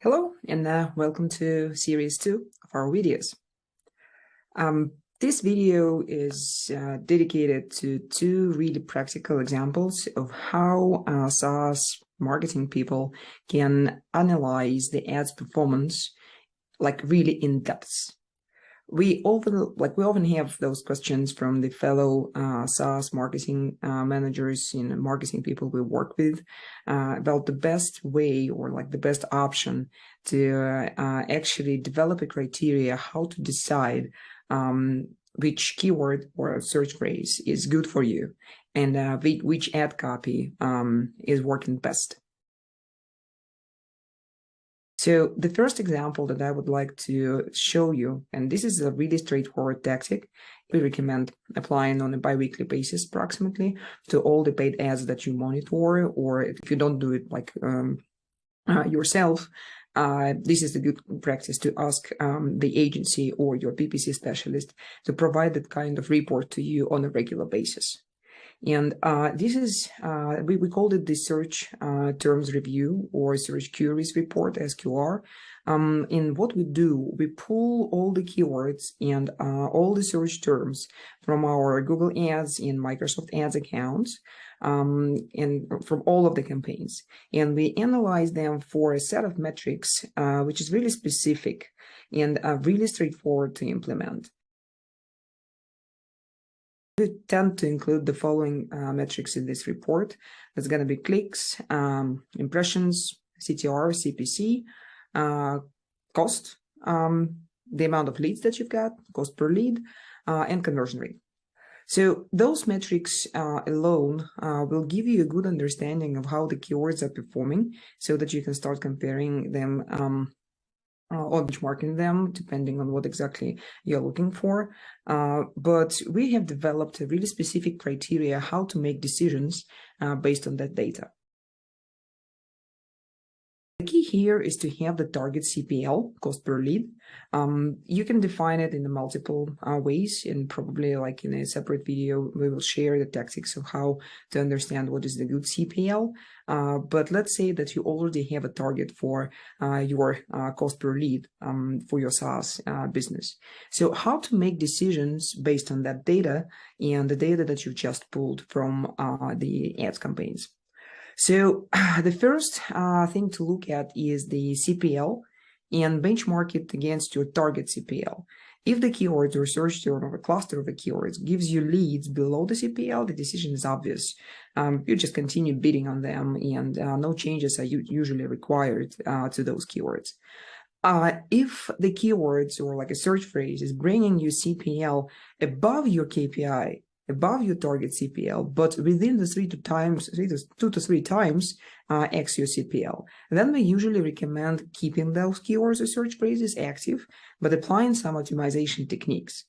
Hello, and welcome to Series 2 of our videos. This video is dedicated to two really practical examples of how SaaS marketing people can analyze the ads performance like really in depth. We often have those questions from the fellow SaaS marketing managers and marketing people we work with about the best way or like the best option to actually develop a criteria how to decide which keyword or search phrase is good for you and which ad copy is working best. So the first example that I would like to show you, and this is a really straightforward tactic, we recommend applying on a bi-weekly basis approximately to all the paid ads that you monitor, or if you don't do it like yourself, this is a good practice to ask the agency or your PPC specialist to provide that kind of report to you on a regular basis. And this is, we called it the search terms review or search queries report, SQR. And what we do, we pull all the keywords and all the search terms from our Google Ads and Microsoft Ads accounts and from all of the campaigns. And we analyze them for a set of metrics, which is really specific and really straightforward to implement. We tend to include the following metrics in this report. There's going to be clicks, impressions, CTR, CPC, cost, the amount of leads that you've got, cost per lead, and conversion rate. So those metrics alone will give you a good understanding of how the keywords are performing so that you can start comparing them or benchmarking them depending on what exactly you're looking for. But we have developed a really specific criteria how to make decisions based on that data. The key here is to have the target CPL, cost per lead. You can define it in multiple ways, and probably like in a separate video, we will share the tactics of how to understand what is the good CPL. But let's say that you already have a target for your cost per lead for your SaaS business. So how to make decisions based on that data and the data that you just pulled from the ads campaigns. So the first thing to look at is the CPL and benchmark it against your target CPL. If the keywords or search term or a cluster of the keywords gives you leads below the CPL, the decision is obvious. You just continue bidding on them and no changes are usually required to those keywords. If the keywords or like a search phrase is bringing you CPL above your KPI, above your target CPL, but within the 2 to 3 times X your CPL, then we usually recommend keeping those keywords or search phrases active, but applying some optimization techniques.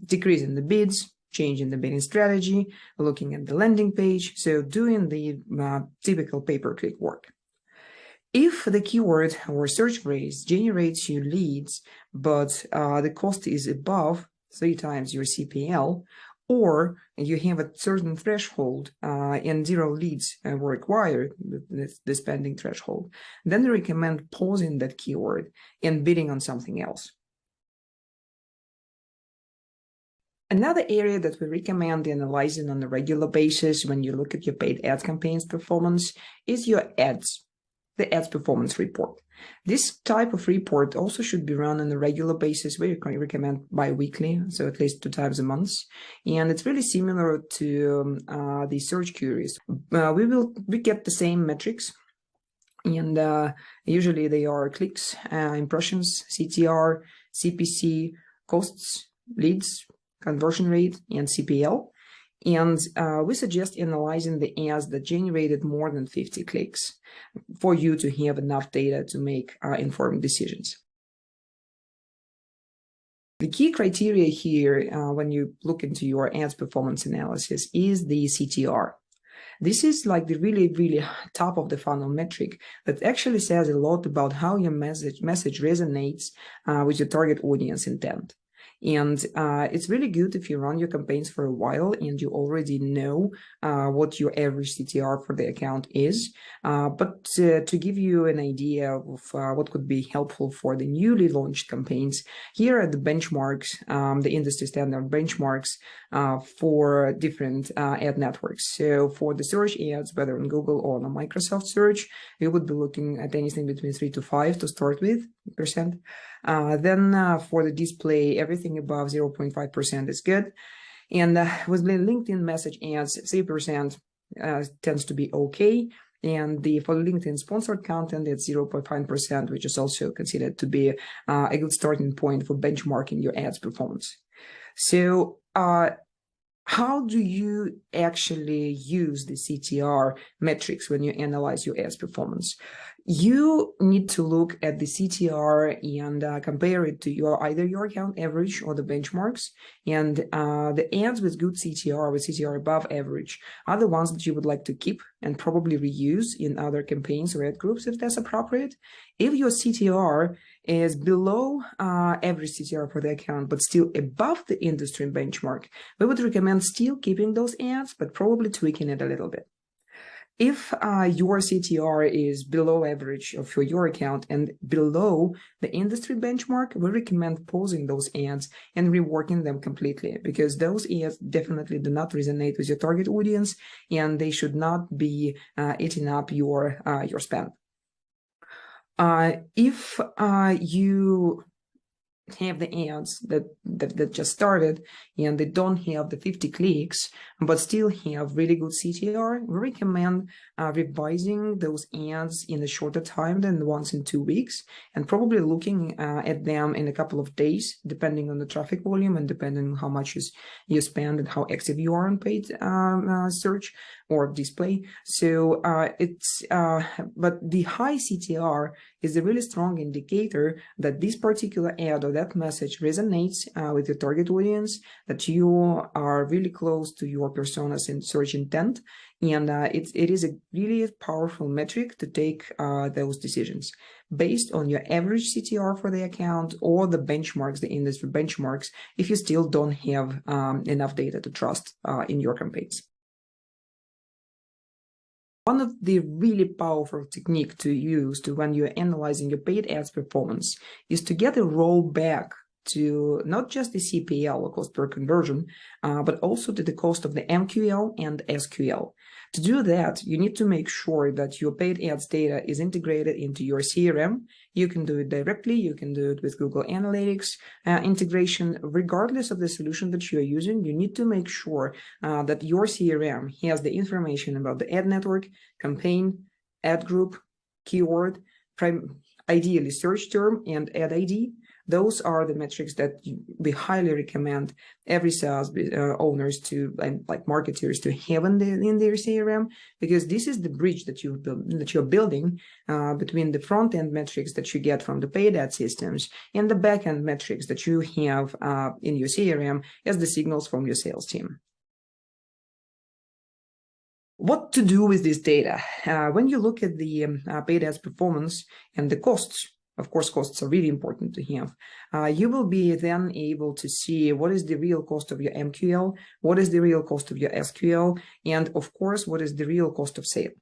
Decreasing the bids, changing the bidding strategy, looking at the landing page, so doing the typical pay-per-click work. If the keyword or search phrase generates you leads, but the cost is above 3 times your CPL, or you have a certain threshold and 0 leads were required, the spending threshold, then we recommend pausing that keyword and bidding on something else. Another area that we recommend analyzing on a regular basis when you look at your paid ads campaigns performance is your ads, the ads performance report. This type of report also should be run on a regular basis. We recommend bi-weekly, so at least 2 times a month. And it's really similar to the search queries. We get the same metrics, and usually they are clicks, impressions, CTR, CPC, costs, leads, conversion rate, and CPL. And we suggest analyzing the ads that generated more than 50 clicks for you to have enough data to make informed decisions. The key criteria here when you look into your ads performance analysis is the CTR. This is like the really top of the funnel metric that actually says a lot about how your message resonates with your target audience intent. And it's really good if you run your campaigns for a while and you already know what your average CTR for the account is. But to give you an idea of what could be helpful for the newly launched campaigns, here are the benchmarks, the industry standard benchmarks for different ad networks. So for the search ads, whether on Google or on Microsoft search, you would be looking at anything between 3 to 5 to start with %. Then for the display, everything above 0.5% is good. And with the LinkedIn message ads, 3% tends to be okay. And for LinkedIn sponsored content, it's 0.5%, which is also considered to be a good starting point for benchmarking your ads performance. So how do you actually use the CTR metrics when you analyze your ads performance? You need to look at the CTR and compare it to either your account average or the benchmarks. And the ads with good CTR, with CTR above average, are the ones that you would like to keep and probably reuse in other campaigns or ad groups if that's appropriate. If your CTR is below average CTR for the account, but still above the industry benchmark, we would recommend still keeping those ads, but probably tweaking it a little bit. If your CTR is below average for your account and below the industry benchmark, we recommend pausing those ads and reworking them completely, because those ads definitely do not resonate with your target audience and they should not be eating up your spend. If you have the ads that just started and they don't have the 50 clicks but still have really good CTR, we recommend revising those ads in a shorter time than once in 2 weeks, and probably looking at them in a couple of days, depending on the traffic volume and depending on how much you spend and how active you are on paid search or display. So but the high CTR is a really strong indicator that this particular ad or that message resonates with your target audience, that you are really close to your personas in search intent, and it is a really powerful metric to take those decisions based on your average CTR for the account or the benchmarks, the industry benchmarks, if you still don't have enough data to trust in your campaigns. One of the really powerful technique to use when you're analyzing your paid ads performance is to get a rollback to not just the CPL, or cost per conversion, but also to the cost of the MQL and SQL. To do that, you need to make sure that your paid ads data is integrated into your CRM. You can do it directly. You can do it with Google Analytics integration. Regardless of the solution that you are using, you need to make sure that your CRM has the information about the ad network, campaign, ad group, keyword, ideally search term, and ad ID. Those are the metrics that we highly recommend every SaaS owners to, like marketers, to have in their CRM, because this is the bridge that you're building between the front end metrics that you get from the paid ad systems and the back end metrics that you have in your CRM as the signals from your sales team. What to do with this data? When you look at the paid ads performance and the costs, of course, costs are really important to have. You will be then able to see what is the real cost of your MQL, what is the real cost of your SQL, and of course, what is the real cost of sale.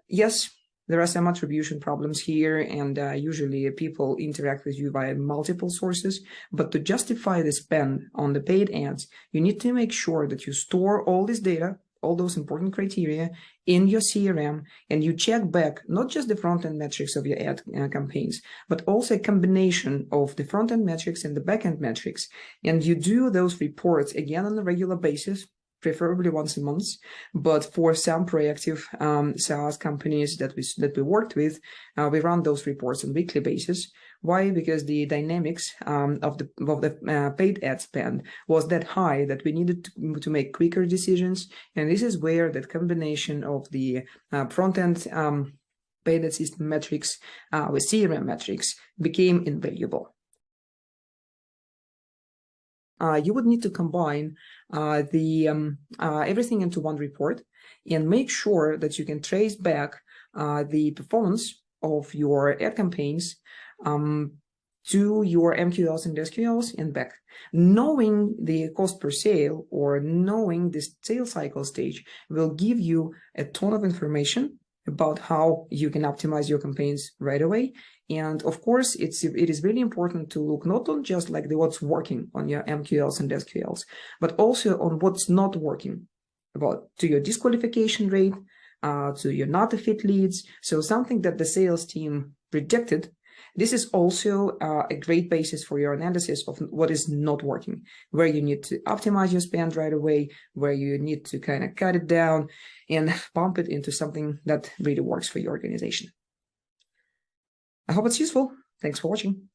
Yes, there are some attribution problems here, and usually people interact with you via multiple sources, but to justify the spend on the paid ads, you need to make sure that you store all this data, all those important criteria in your CRM, and you check back not just the front-end metrics of your ad campaigns, but also a combination of the front-end metrics and the back-end metrics. And you do those reports again on a regular basis, preferably once a month. But for some proactive SaaS companies that we worked with, we run those reports on a weekly basis. Why? Because the dynamics of the paid ad spend was that high that we needed to make quicker decisions. And this is where that combination of the front-end paid ad system metrics with CRM metrics became invaluable. You would need to combine everything into one report and make sure that you can trace back the performance of your ad campaigns to your MQLs and SQLs and back. Knowing the cost per sale or knowing this sales cycle stage will give you a ton of information about how you can optimize your campaigns right away. And of course, it is really important to look not on just like what's working on your MQLs and SQLs, but also on what's not working, about to your disqualification rate, to your not a fit leads. So something that the sales team rejected. This is also a great basis for your analysis of what is not working, where you need to optimize your spend right away, where you need to kind of cut it down and pump it into something that really works for your organization. I hope it's useful. Thanks for watching.